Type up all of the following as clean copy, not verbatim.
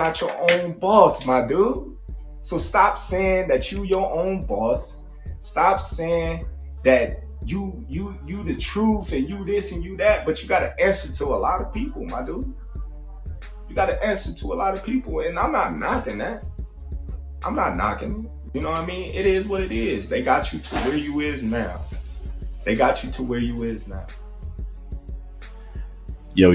not your own boss, my dude. So stop saying that you your own boss. Stop saying that you the truth and you this and you that, but you gotta answer to a lot of people, my dude. You gotta answer to a lot of people, and I'm not knocking that. I'm not knocking it. You know what I mean? It is what it is. They got you to where you is now. They got you to where you is now. Yo,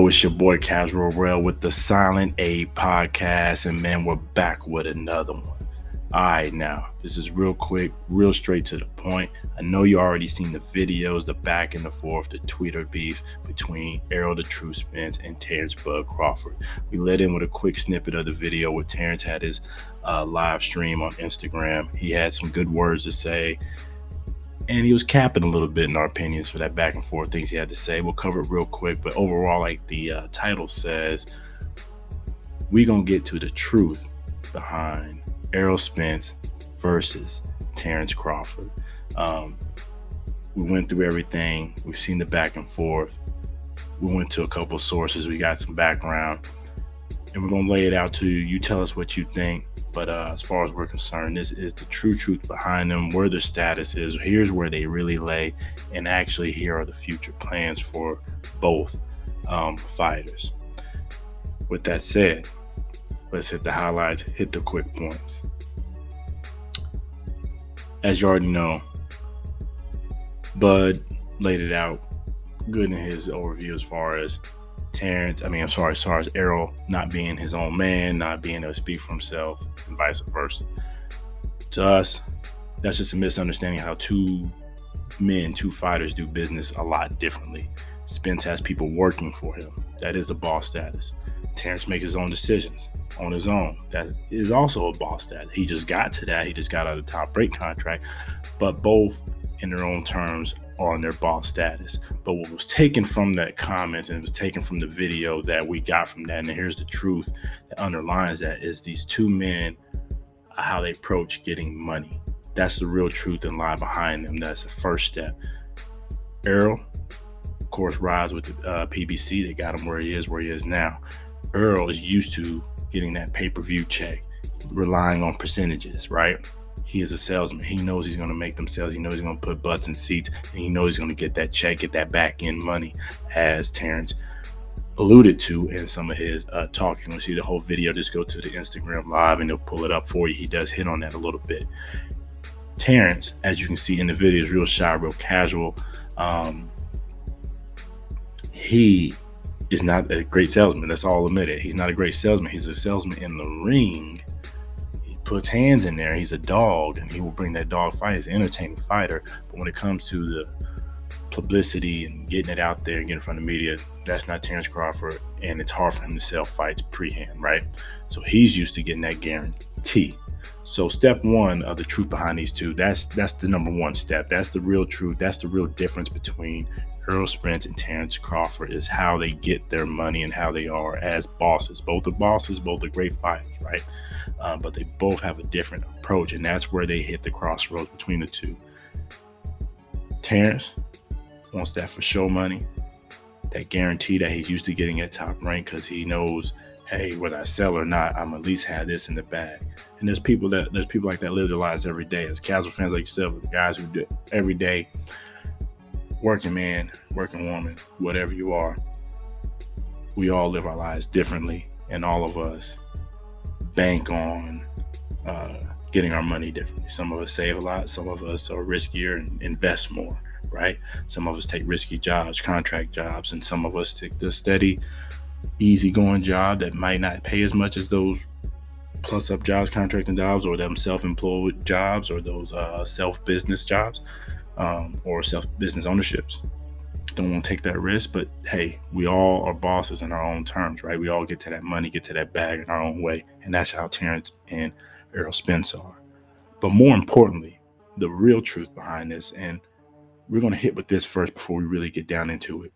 it's your boy Casual Rail with the Silent A podcast, and man, we're back with another one. All right, now, this is real quick, real straight to the point. I know you already seen the videos, the back and the forth, the Twitter beef between Errol the True Spence and Terrance Crawford. We let in with a quick snippet of the video where Terrance had his live stream on Instagram. He had some good words to say, and he was capping a little bit in our opinions for that back and forth things he had to say. We'll cover it real quick, but overall, like the title says, we gonna get to the truth behind Errol Spence versus Terrance Crawford. We went through everything. We've seen the back and forth. We went to a couple sources. We got some background, and we're gonna lay it out to you. You tell us what you think. But as far as we're concerned, this is the true truth behind them, where their status is. Here's where they really lay. And actually, here are the future plans for both fighters. With that said, let's hit the highlights, hit the quick points. As you already know, Bud laid it out good in his overview as far as as far as Errol not being his own man, not being able to speak for himself, and vice versa. To us, that's just a misunderstanding how two fighters do business a lot differently. Spence has people working for him. That is a boss status. Terrance makes his own decisions on his own. That is also a boss status. He just got to that. He just got out of the top rate contract. But both, in their own terms, are on their boss status. But what was taken from that comments and it was taken from the video that we got from that, and here's the truth that underlines that, is these two men, how they approach getting money. That's the real truth and lie behind them. That's the first step. Errol, of course, rides with the PBC. They got him where he is now. Errol is used to getting that pay-per-view check, relying on percentages, right? He is a salesman. He knows he's going to make them sales. He knows he's going to put butts in seats, and he knows he's going to get that check, get that back-end money, as Terrance alluded to in some of his talk. You're going to see the whole video. Just go to the Instagram live, and they'll pull it up for you. He does hit on that a little bit. Terrance, as you can see in the video, is real shy, real casual. He is not a great salesman. That's all admitted. He's not a great salesman. He's a salesman in the ring. Puts hands in there. He's a dog, and he will bring that dog fight. He's an entertaining fighter. But when it comes to the publicity and getting it out there and getting in front of the media, that's not Terrance Crawford, and it's hard for him to sell fights pre-hand, right? So he's used to getting that guarantee. So step one of the truth behind these two, that's the number one step. That's the real truth. That's the real difference between Errol Spence and Terrance Crawford, is how they get their money and how they are as bosses. Both are bosses, both are great fighters, right? But they both have a different approach, and that's where they hit the crossroads between the two. Terrance wants that for show money, that guarantee that he's used to getting at top rank, because he knows, hey, whether I sell or not, I'm at least have this in the bag. And there's people like that live their lives every day. As casual fans like yourself, the guys who do it every day, working man, working woman, whatever you are, we all live our lives differently, and all of us bank on getting our money differently. Some of us save a lot. Some of us are riskier and invest more, right? Some of us take risky jobs, contract jobs, and some of us take the steady, easygoing job that might not pay as much as those plus-up jobs, contracting jobs, or them self-employed jobs, or those self-business jobs. Or self-business ownerships. Don't want to take that risk, but hey, we all are bosses in our own terms, right? We all get to that money, get to that bag in our own way, and that's how Terrance and Errol Spence are. But more importantly, the real truth behind this, and we're going to hit with this first before we really get down into it.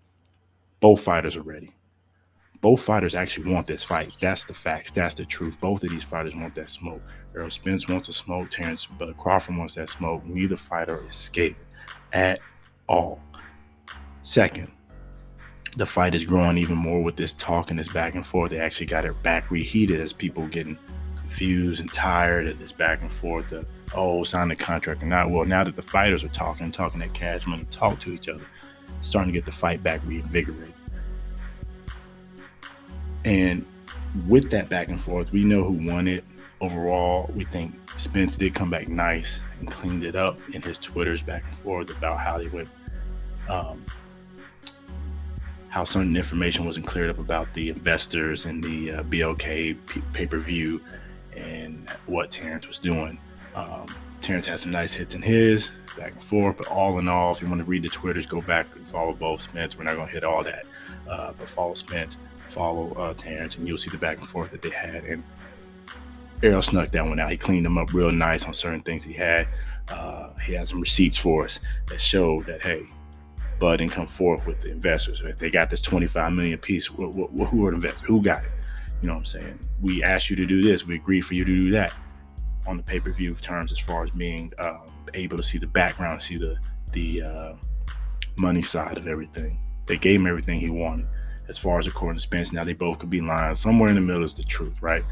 Both fighters are ready. Both fighters actually want this fight. That's the facts. That's the truth. Both of these fighters want that smoke. Errol Spence wants to smoke. Terrance Crawford wants that smoke. Neither fighter is scared at all. Second, the fight is growing even more with this talk and this back and forth. They actually got it back reheated as people getting confused and tired of this back and forth of, oh, sign the contract or not. Well, now that the fighters are talking that cash money, talk to each other, starting to get the fight back reinvigorated. And with that back and forth, we know who won it. Overall, we think Spence did come back nice and cleaned it up in his Twitters back and forth about how they went, how certain information wasn't cleared up about the investors and the BLK pay-per-view and what Terrance was doing. Terrance had some nice hits in his back and forth, but all in all, if you want to read the Twitters, go back and follow both Spence. We're not going to hit all that, but follow Spence, follow Terrance, and you'll see the back and forth that they had. And Errol snuck that one out. He cleaned them up real nice on certain things he had. He had some receipts for us that showed that, hey, Bud didn't come forth with the investors. If they got this $25 million piece, who are the investors? Who got it? You know what I'm saying? We asked you to do this. We agreed for you to do that on the pay-per-view terms, as far as being able to see the background, see the money side of everything. They gave him everything he wanted. As far as according to Spence, now they both could be lying. Somewhere in the middle is the truth, right?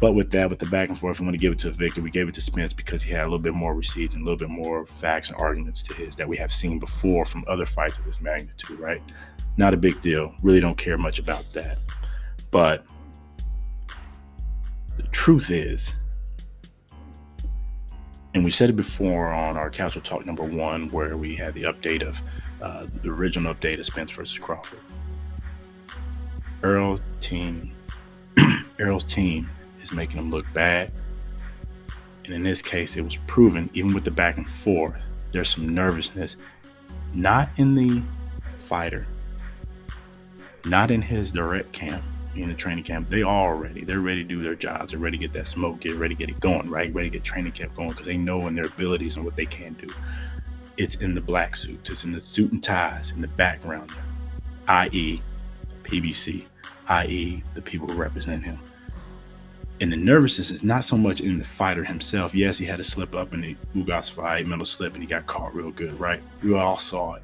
But with that, with the back and forth, we want to give it to Victor. We gave it to Spence because he had a little bit more receipts and a little bit more facts and arguments to his that we have seen before from other fights of this magnitude, right? Not a big deal. Really don't care much about that. But the truth is, and we said it before on our Couch Talk number 1, where we had the update of the original update of Spence versus Crawford. Errol's team is making them look bad. And in this case, it was proven, even with the back and forth, there's some nervousness, not in the fighter, not in his direct camp, in the training camp. They're ready to do their jobs. They're ready to get that smoke, get ready to get it going, right? Ready to get training camp going because they know in their abilities and what they can do. It's in the black suits. It's in the suit and ties in the background, i.e. PBC, i.e. the people who represent him. And the nervousness is not so much in the fighter himself. Yes, he had a slip up in the Ugas fight, mental slip, and he got caught real good, right? We all saw it.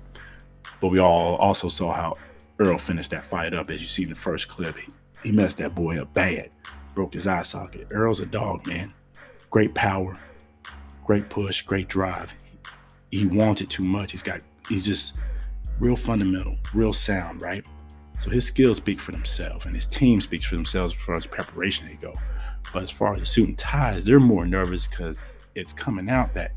But we all also saw how Errol finished that fight up. As you see in the first clip, he messed that boy up bad. Broke his eye socket. Errol's a dog, man. Great power, great push, great drive. He wanted too much. He's just real fundamental, real sound, right? So his skills speak for themselves, and his team speaks for themselves as far as preparation they go. But as far as the suit and ties, they're more nervous because it's coming out that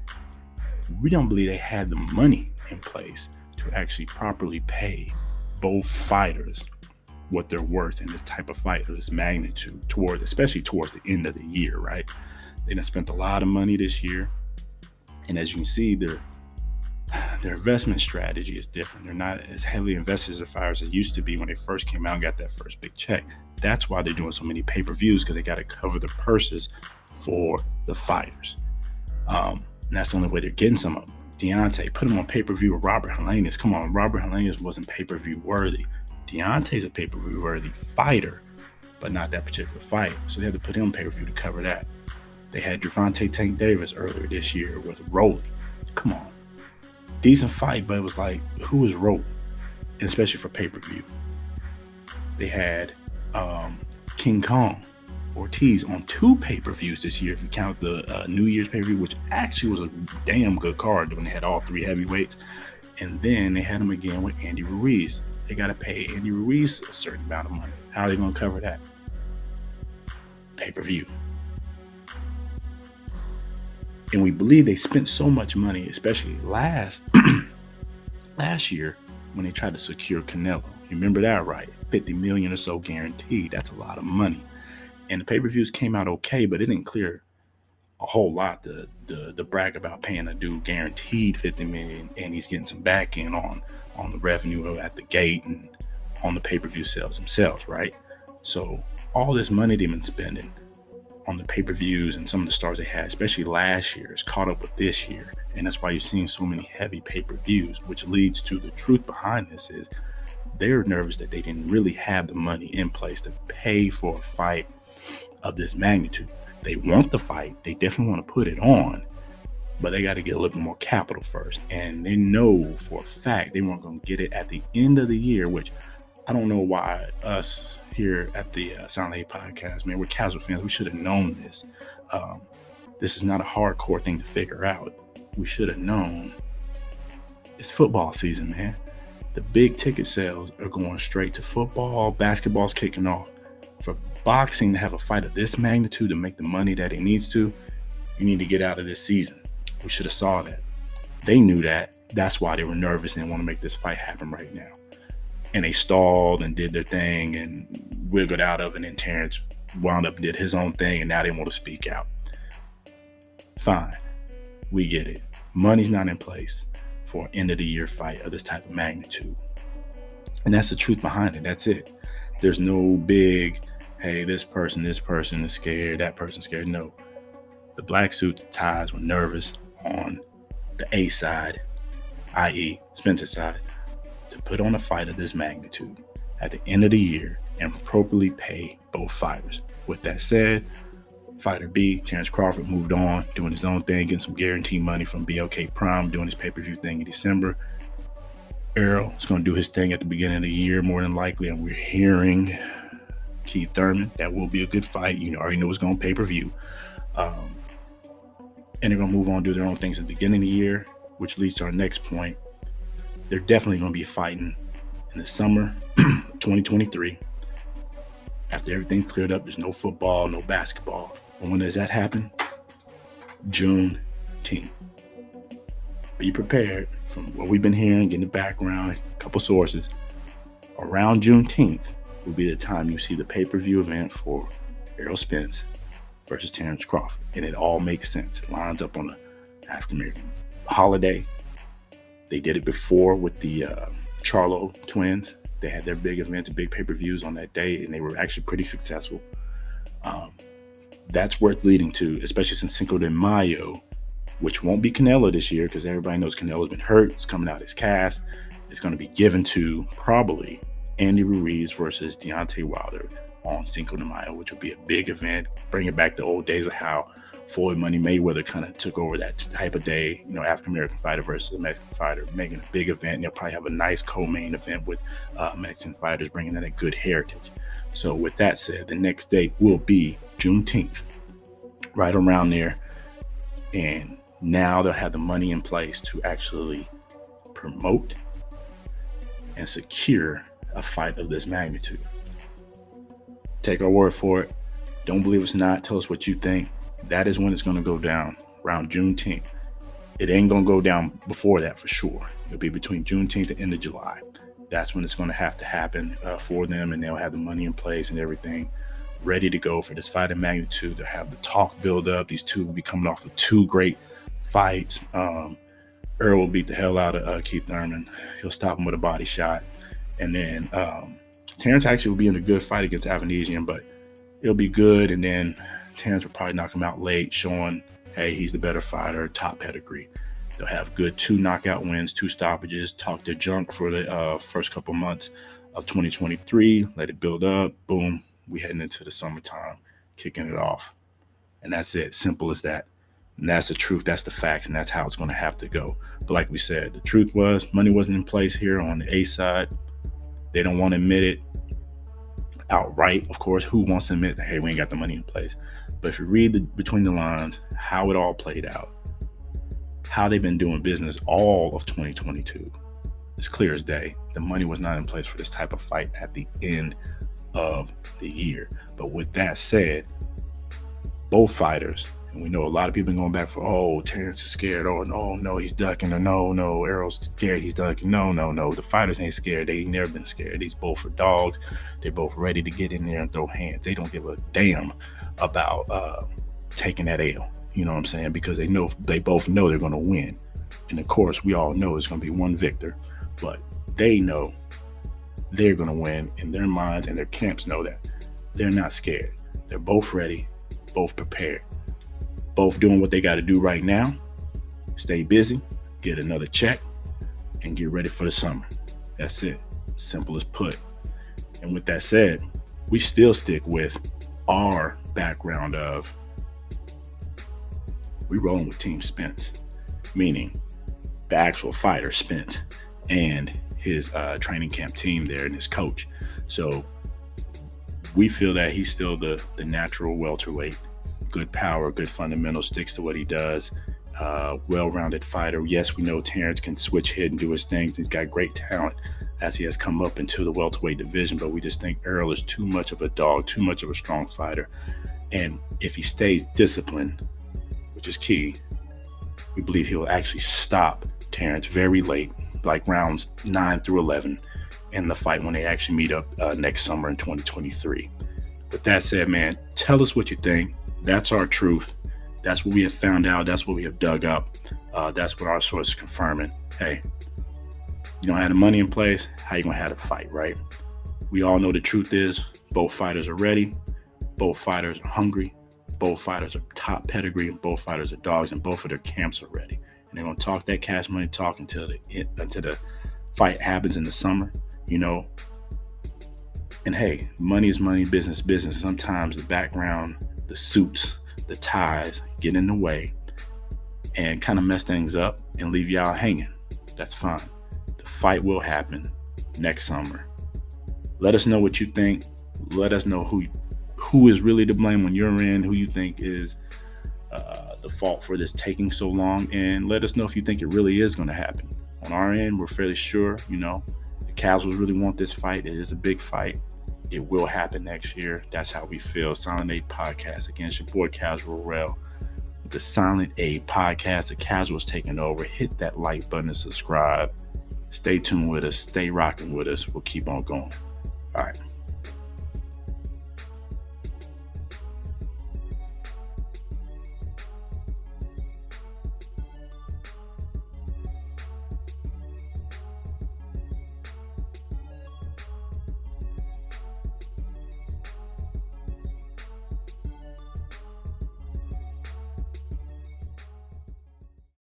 we don't believe they had the money in place to actually properly pay both fighters what they're worth in this type of fight of this magnitude, especially towards the end of the year, right? They done spent a lot of money this year, and as you can see, their investment strategy is different. They're not as heavily invested as the fighters as it used to be when they first came out and got that first big check. That's why they're doing so many pay-per-views, because they got to cover the purses for the fighters. And that's the only way they're getting some of them. Deontay, put him on pay-per-view with Robert Helenius. Come on, Robert Helenius wasn't pay-per-view worthy. Deontay's a pay-per-view worthy fighter, but not that particular fight. So they had to put him on pay-per-view to cover that. They had Gervonta Tank Davis earlier this year with Rolly. Come on. Decent fight, but it was like, who was Rolly? And especially for pay-per-view. They had King Kong Ortiz on 2 pay-per-views this year, if you count the New Year's pay-per-view, which actually was a damn good card when they had all 3 heavyweights. And then they had him again with Andy Ruiz. They got to pay Andy Ruiz a certain amount of money. How are they going to cover that? Pay-per-view. And we believe they spent so much money, especially last year when they tried to secure Canelo. You remember that, right? $50 million or so guaranteed. That's a lot of money. And the pay-per-views came out okay, but it didn't clear a whole lot to brag about paying a dude guaranteed $50 million, and he's getting some back end on the revenue at the gate and on the pay-per-view sales themselves, right? So all this money they've been spending on the pay-per-views and some of the stars they had, especially last year, is caught up with this year. And that's why you're seeing so many heavy pay-per-views, which leads to the truth behind this is they're nervous that they didn't really have the money in place to pay for a fight of this magnitude. They want the fight. They definitely want to put it on, but they got to get a little bit more capital first. And they know for a fact they weren't going to get it at the end of the year, which I don't know why us here at the Sound Lady Podcast, man, we're casual fans. We should have known this. This is not a hardcore thing to figure out. We should have known. It's football season, man. The big ticket sales are going straight to football. Basketball's kicking off. For boxing to have a fight of this magnitude to make the money that it needs to, you need to get out of this season. We should have saw that. They knew that. That's why they were nervous and didn't want to make this fight happen right now. And they stalled and did their thing and wiggled out of it. And Terrance wound up and did his own thing, and now they want to speak out. Fine. We get it. Money's not in place for an end of the year fight of this type of magnitude. And that's the truth behind it. That's it. There's no big, hey, this person is scared, that person's scared. No. The black suits ties were nervous on the A side, i.e. Spence's side, to put on a fight of this magnitude at the end of the year and appropriately pay both fighters. With that said, Fighter B, Terrance Crawford, moved on, doing his own thing, getting some guaranteed money from BLK Prime, doing his pay-per-view thing in December. Errol is going to do his thing at the beginning of the year, more than likely, and we're hearing Keith Thurman. That will be a good fight. You already know it's going to pay-per-view. And they're going to move on, do their own things at the beginning of the year, which leads to our next point. They're definitely going to be fighting in the summer 2023. After everything's cleared up, there's no football, no basketball. And when does that happen? Juneteenth. Be prepared. From what we've been hearing, getting the background, a couple sources, around Juneteenth will be the time you see the pay-per-view event for Errol Spence versus Terrance Crawford. And it all makes sense. It lines up on the African-American holiday. They did it before with the Charlo twins. They had their big events, big pay-per-views on that day, and they were actually pretty successful. That's worth leading to, especially since Cinco de Mayo, which won't be Canelo this year because everybody knows Canelo's been hurt. It's coming out his cast. It's going to be given to probably Andy Ruiz versus Deontay Wilder on Cinco de Mayo, which will be a big event, bringing back the old days of how Floyd Money Mayweather kind of took over that type of day, African-American fighter versus a Mexican fighter, making a big event. And they'll probably have a nice co-main event with Mexican fighters, bringing in a good heritage. So with that said, the next date will be Juneteenth, right around there. And now they'll have the money in place to actually promote and secure a fight of this magnitude. Take our word for it. Don't believe us not. Tell us what you think. That is when it's going to go down, around Juneteenth. It ain't going to go down before that for sure. It'll be between Juneteenth and end of July. That's when it's going to have to happen for them, and they'll have the money in place and everything ready to go for this fight of magnitude. They'll have the talk build up. These two will be coming off of two great fights. Errol will beat the hell out of Keith Thurman. He'll stop him with a body shot. And then Terrance actually will be in a good fight against Avanesian, but it'll be good. And then Terrance will probably knock him out late, showing, hey, he's the better fighter, top pedigree. They'll have good 2 knockout wins, 2 stoppages, talk their junk for the first couple months of 2023, let it build up, boom, we heading into the summertime, kicking it off. And that's it, simple as that. And that's the truth, that's the facts, and that's how it's going to have to go. But like we said, the truth was money wasn't in place here on the A side. They don't want to admit it outright. Of course, who wants to admit that, hey, we ain't got the money in place? But if you read between the lines, how it all played out, how they've been doing business all of 2022, it's clear as day. The money was not in place for this type of fight at the end of the year. But with that said, both fighters, and we know a lot of people going back for, oh, Terrance is scared. Oh, no, he's ducking. Or no, Errol's scared. He's ducking. No. The fighters ain't scared. They ain't never been scared. These both are dogs. They're both ready to get in there and throw hands. They don't give a damn about taking that L. You know what I'm saying? Because they both know they're going to win. And of course, we all know it's going to be one victor. But they know they're going to win in their minds, and their camps know that. They're not scared. They're both ready, both prepared. Both doing what they got to do right now. Stay busy, get another check, and get ready for the summer. That's it. Simple as put. And with that said, we still stick with our background of we rolling with Team Spence. meaning the actual fighter, Spence, and his training camp team there and his coach. So we feel that he's still the natural welterweight. Good power, good fundamentals, sticks to what he does. Well-rounded fighter. Yes, we know Terrance can switch hit and do his things. He's got great talent as he has come up into the welterweight division, but we just think Errol is too much of a dog, too much of a strong fighter. And if he stays disciplined, which is key, we believe he will actually stop Terrance very late, like rounds 9 through 11 in the fight when they actually meet up next summer in 2023. With that said, man, tell us what you think. That's our truth. That's what we have found out. That's what we have dug up. That's what our source is confirming. Hey, you don't have the money in place, how you going to have the fight, right? We all know the truth is both fighters are ready. Both fighters are hungry. Both fighters are top pedigree. And both fighters are dogs, and both of their camps are ready. And they're going to talk that cash money talk until the fight happens in the summer, you know. And hey, money is money, business is business. Sometimes the background, the suits, the ties get in the way and kind of mess things up and leave y'all hanging. That's fine. The fight will happen next summer. Let us know what you think. Let us know who is really to blame on your end, who you think is the fault for this taking so long, and let us know if you think it really is going to happen. On our end, we're fairly sure, you know, the Casuals really want this fight. It is a big fight. It will happen next year. That's how we feel. Silent A Podcast. Against your boy Casual Rel with the Silent A Podcast. The Casuals taking over. Hit that like button and subscribe. Stay tuned with us. Stay rocking with us. We'll keep on going. All right.